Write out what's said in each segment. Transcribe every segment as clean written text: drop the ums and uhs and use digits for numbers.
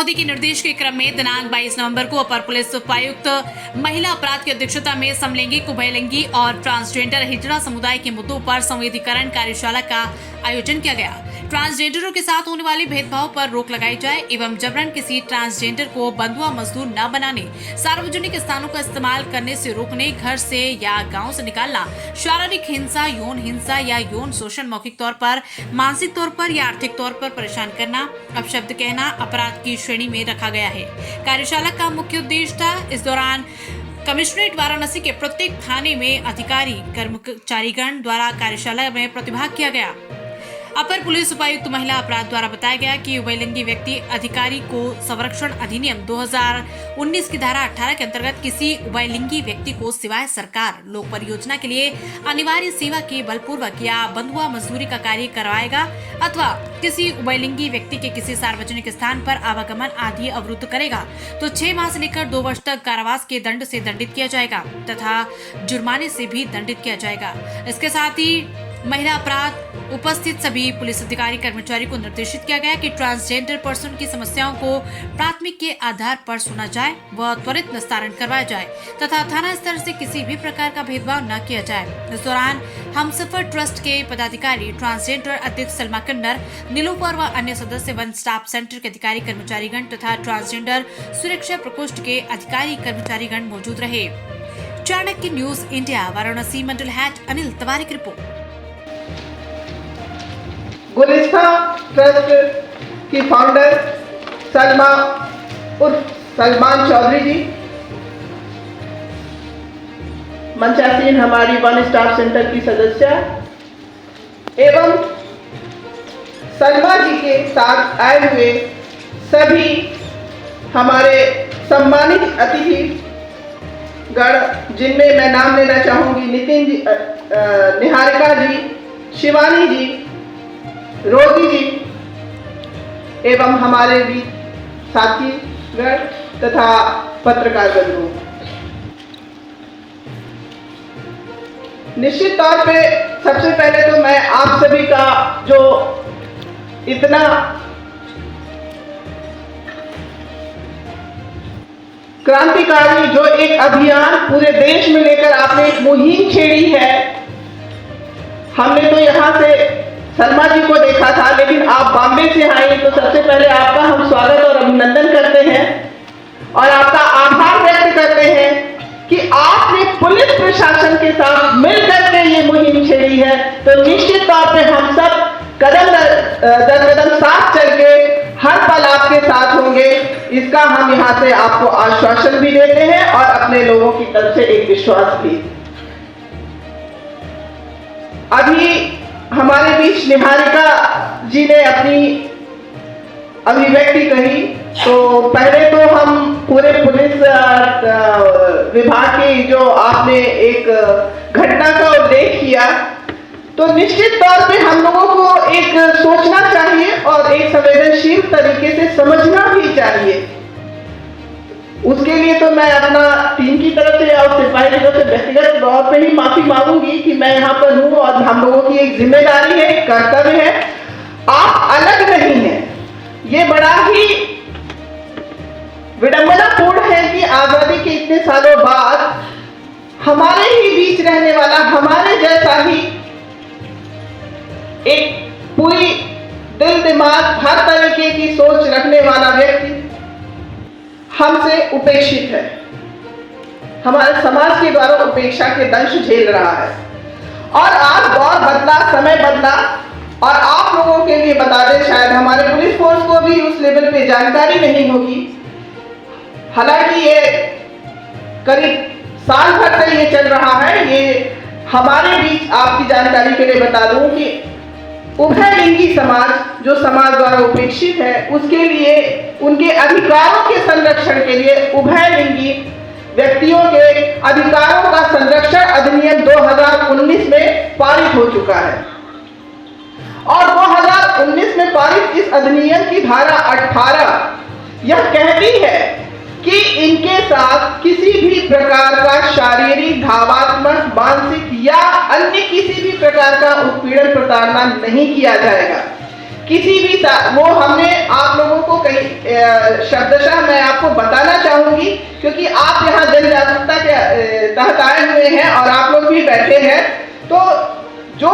महोदय के निर्देश के क्रम में दिनांक 22 नवंबर को अपर पुलिस उपायुक्त महिला अपराध की अध्यक्षता में समलैंगिक, उभयलिंगी और ट्रांसजेंडर हिजड़ा समुदाय के मुद्दों पर संवेदीकरण कार्यशाला का आयोजन किया गया। ट्रांसजेंडरों के साथ होने वाले भेदभाव पर रोक लगाई जाए एवं जबरन किसी ट्रांसजेंडर को बंधुआ मजदूर न बनाने, सार्वजनिक स्थानों का इस्तेमाल करने से रोकने, घर से या गांव से निकालना, शारीरिक हिंसा, यौन हिंसा या यौन शोषण, मौखिक तौर पर, मानसिक तौर पर या आर्थिक तौर पर परेशान करना, अपशब्द कहना अपराध की श्रेणी में रखा गया है। कार्यशाला का मुख्य उद्देश्य था। इस दौरान कमिश्नरेट वाराणसी के प्रत्येक थाने में अधिकारी कर्मचारीगण द्वारा कार्यशाला में प्रतिभाग किया गया। अपर पुलिस उपायुक्त महिला अपराध द्वारा बताया गया कि उभयलिंगी व्यक्ति अधिकारी को संरक्षण अधिनियम 2019 की धारा 18 के अंतर्गत किसी उभयलिंगी व्यक्ति को सिवाय सरकार लोक परियोजना के लिए अनिवार्य सेवा के बलपूर्वक या बंधुआ मजदूरी का कार्य करवाएगा अथवा किसी उभयलिंगी व्यक्ति के किसी सार्वजनिक स्थान पर आवागमन आदि अवरुद्ध करेगा तो 6 माह से लेकर 2 वर्ष तक कारावास के दंड से दंडित किया जाएगा तथा जुर्माने से भी दंडित किया जाएगा। इसके साथ ही महिला अपराध उपस्थित सभी पुलिस अधिकारी कर्मचारी को निर्देशित किया गया कि ट्रांसजेंडर पर्सन की समस्याओं को प्राथमिक के आधार पर सुना जाए व त्वरित निस्तारण करवाया जाए तथा थाना स्तर से किसी भी प्रकार का भेदभाव न किया जाए। इस दौरान हमसफर ट्रस्ट के पदाधिकारी, ट्रांसजेंडर अध्यक्ष सलमा कन्नर, नीलोफर व अन्य सदस्य, वन स्टाफ सेंटर के अधिकारी कर्मचारीगण तथा ट्रांसजेंडर सुरक्षा प्रकोष्ठ के अधिकारी कर्मचारीगण मौजूद रहे। चाणक्य न्यूज इंडिया, वाराणसी मंडल हेड अनिल तिवारी की रिपोर्ट। गुलिस्ता ट्रस्ट की फाउंडर सलमा उर्फ सलमान चौधरी जी, मंचासीन हमारी वन स्टाफ सेंटर की सदस्य एवं सलमा जी के साथ आए हुए सभी हमारे सम्मानित अतिथि गण, जिनमें मैं नाम लेना चाहूंगी नितिन जी, निहारिका जी, शिवानी जी, रोगी जी एवं हमारे भी साथीगण तथा पत्रकार बंधु। निश्चित तौर पे सबसे पहले तो मैं आप सभी का जो इतना क्रांतिकारी जो एक अभियान पूरे देश में लेकर आपने एक मुहिम छेड़ी है, हमने तो यहाँ से सलमा जी को देखा था, लेकिन आप बॉम्बे से आए तो सबसे पहले आपका हम स्वागत और अभिनंदन करते हैं और आपका आभार व्यक्त करते हैं कि आपने पुलिस प्रशासन के साथ मिलकर के ये मुहिम छेड़ी है। तो निश्चित तौर पे हम सब कदम दर कदम साथ चल के हर पल आपके साथ होंगे, इसका हम यहाँ से आपको आश्वासन भी देते हैं और अपने लोगों की तरफ से एक विश्वास भी। अभी हमारे बीच निहारिका जी ने अपनी अभिव्यक्ति कही, तो पहले तो हम पूरे पुलिस विभाग की जो आपने एक घटना का उल्लेख किया, तो निश्चित तौर पे हम लोगों को एक सोचना चाहिए और एक संवेदनशील तरीके से समझना भी चाहिए। उसके लिए तो मैं अपना टीम की तरफ से और सिपाही लोगों से व्यक्तिगत तौर पे ही माफी मांगूंगी कि मैं यहाँ पर हूँ और हम लोगों की एक जिम्मेदारी है, एक कर्तव्य है। आप अलग नहीं हैं। ये बड़ा ही विडंबनापूर्ण है कि आजादी के इतने सालों बाद हमारे ही बीच रहने वाला, हमारे जैसा ही एक पूरी दिल दिमाग हर तरीके की सोच रखने वाला व्यक्ति हमसे उपेक्षित है, हमारे समाज के द्वारा उपेक्षा के दंश झेल रहा है। और आज दौर बदला, समय बदला और आप लोगों के लिए बता दें, शायद हमारे पुलिस फोर्स को भी उस लेवल पे जानकारी नहीं होगी। हालांकि ये करीब साल भर से ये चल रहा है। ये हमारे बीच आपकी जानकारी के लिए बता दूं कि उभयलिंगी समाज, जो समाज द्वारा उपेक्षित है, उसके लिए उनके अधिकारों के संरक्षण के लिए उभयलिंगी व्यक्तियों के अधिकारों का संरक्षण अधिनियम 2019 में पारित हो चुका है। और 2019 में पारित इस अधिनियम की धारा 18 यह कहती है कि इनके साथ किसी भी प्रकार का शारीरिक, भावात्मक, मानसिक या अन्य किसी भी प्रकार का उत्पीड़न, प्रताड़ना नहीं किया जाएगा। किसी भी वो हमने आप लोगों को कई शब्दशः मैं आपको बताना चाहूंगी, क्योंकि आप यहाँ जन जागरूकता के तहत आए हुए हैं और आप लोग भी बैठे हैं, तो जो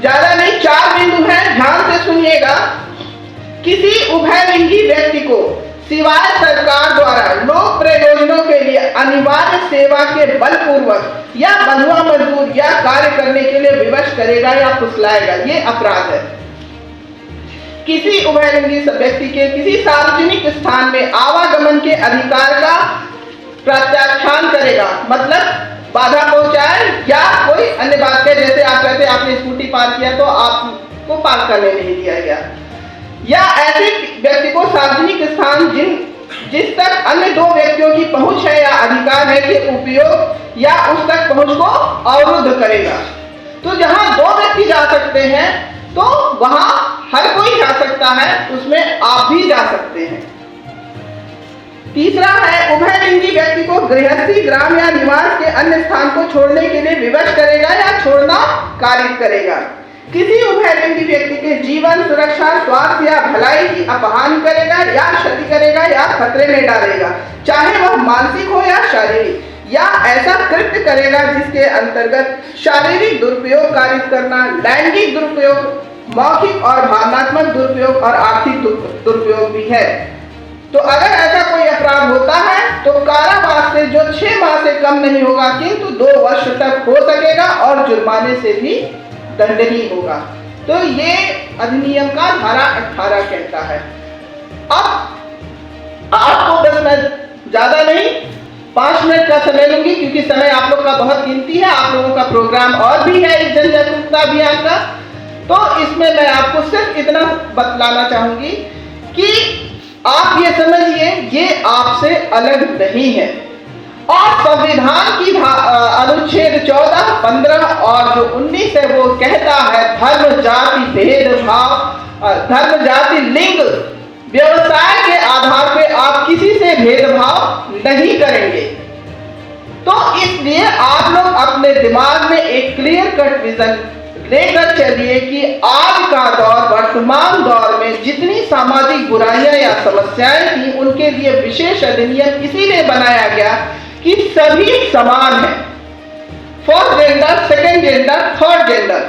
ज्यादा नहीं 4 बिंदु हैं, ध्यान से सुनिएगा। किसी उभयलिंगी व्यक्ति को सिवाय सरकार द्वारा लोक प्रयोजनों के लिए अनिवार्य सेवा के बलपूर्वक या बंधुआ मजदूर या कार्य करने के लिए विवश करेगा या फुसलाएगा, ये अपराध है। किसी उभयलिंगी व्यक्ति के किसी सार्वजनिक स्थान में आवागमन के अधिकार का प्रत्याख्यान करेगा, मतलब बाधा पहुंचाए या कोई अन्य बात के, जैसे आप कहते हैं आपने स्कूटी पार्क किया तो आपको पार्क करने नहीं दिया गया, या ऐसे व्यक्ति को सार्वजनिक स्थान जिस तक अन्य 2 व्यक्तियों की पहुंच है या अधिकार है के उपयोग या उस तक पहुंच को अवरुद्ध करेगा। तो जहां 2 व्यक्ति जा सकते हैं तो वहां हर कोई जा सकता है, उसमें आप भी जा सकते हैं। तीसरा है, उभयलिंगी व्यक्ति को गृहस्थी, ग्राम या निवास के अन्य स्थान को छोड़ने के लिए विवश करेगा या छोड़ना कारित करेगा। किसी उभयलिंगी व्यक्ति के जीवन, सुरक्षा, स्वास्थ्य या भलाई की अपहानि करेगा या क्षति करेगा या खतरे में डालेगा, चाहे वह मानसिक हो या शारीरिक, या ऐसा कृत्य करेगा जिसके अंतर्गत शारीरिक दुरुपयोग कारित करना, लैंगिक दुरुपयोग, मौखिक और भावनात्मक दुरुपयोग और आर्थिक दुरुपयोग भी है। तो अगर ऐसा कोई अपराध होता है तो कारावास से जो 6 माह से कम नहीं होगा किंतु 2 वर्ष तक हो सकेगा और जुर्माने से भी दंडनीय होगा। तो ये अधिनियम का धारा 18 कहता है। अब आपको 10 मिनट, ज्यादा नहीं 5 मिनट का समय लूंगी, क्योंकि समय आप लोग का बहुत कीमती है, आप लोगों का प्रोग्राम और भी है इस जन जागरूकता अभियान का। तो इसमें मैं आपको सिर्फ इतना बतलाना चाहूंगी कि आप ये समझिए ये आपसे अलग नहीं है, और संविधान की अनुच्छेद 14, 15 और जो 19 है वो कहता है धर्म, जाति, भेदभाव, धर्म, जाति, लिंग, व्यवसाय के आधार पे आप किसी से भेदभाव नहीं करेंगे। तो इसलिए आप लोग अपने दिमाग में एक क्लियर कट विजन लेकर चलिए कि आज का दौर, वर्तमान दौर में जितनी सामाजिक बुराइयां या समस्याएं थी उनके लिए विशेष अधिनियम इसीलिए बनाया गया कि सभी समान हैं। First gender, second gender, third gender,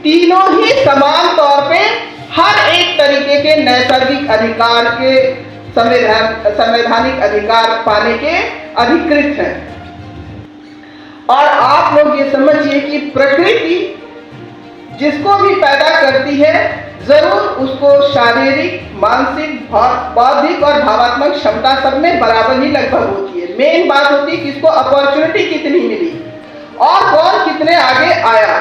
तीनों ही समान तौर पे हर एक तरीके के नैसर्गिक अधिकार के संवैधानिक अधिकार पाने के अधिकृत हैं। और आप लोग ये समझिए कि प्रकृति जिसको भी पैदा करती है जरूर उसको शारीरिक, मानसिक, बौद्धिक और भावात्मक क्षमता सब में बराबर ही लगभग होती है। मेन बात होती है कि इसको अपॉर्चुनिटी कितनी मिली और कौन कितने आगे आया।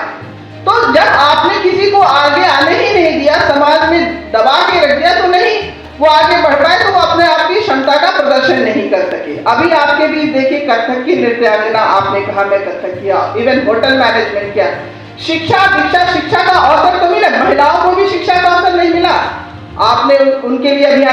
तो जब आपने किसी को आगे आने ही नहीं दिया, समाज में दबा के रख दिया, तो नहीं वो आगे बढ़ पाए, तो वो अपने आप की क्षमता का प्रदर्शन नहीं कर सके। अभी आपके बीच देखिए कथक की नृत्यांगना, आपने कहा मैं कथक किया, इवन होटल मैनेजमेंट किया, शिक्षा का अवसर तो मिला, महिलाओं को भी शिक्षा का अवसर नहीं मिला। आपने उनके लिए अभियान